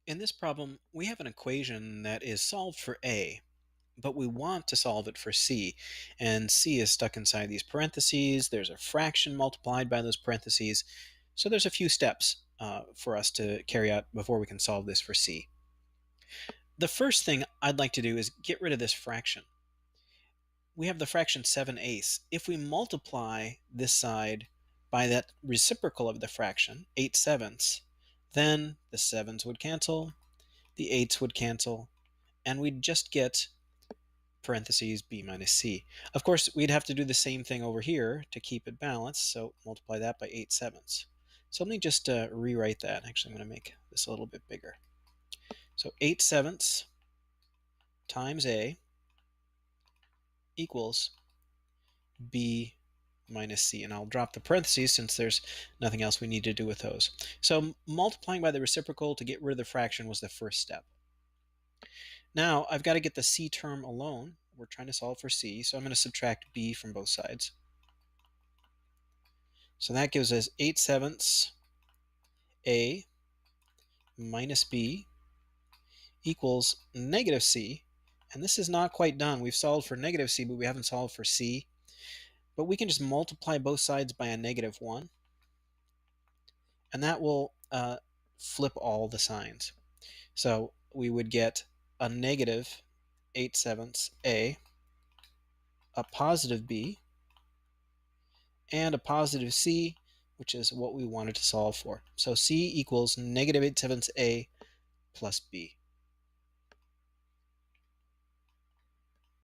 In this problem, we have an equation that is solved for a, but we want to solve it for c, and c is stuck inside these parentheses. There's a fraction multiplied by those parentheses, so there's a few steps for us to carry out before we can solve this for c. The first thing I'd like to do is get rid of this fraction. We have the fraction 7/8. If we multiply this side by that reciprocal of the fraction, 8/7, then the 7's would cancel, the 8's would cancel, and we'd just get parentheses b minus c. Of course, we'd have to do the same thing over here to keep it balanced, so multiply that by 8/7. So let me just rewrite that. Actually, I'm going to make this a little bit bigger. So 8/7 times a equals b minus c, and I'll drop the parentheses since there's nothing else we need to do with those. So multiplying by the reciprocal to get rid of the fraction was the first step. Now I've got to get the c term alone. We're trying to solve for c, so I'm going to subtract b from both sides. So that gives us 8/7 a minus b equals negative c. And this is not quite done. We've solved for negative c, but we haven't solved for c. But we can just multiply both sides by a -1, and that will flip all the signs. So we would get a negative 8/7 a positive b, and a positive c, which is what we wanted to solve for. So c equals negative 8/7 a plus b.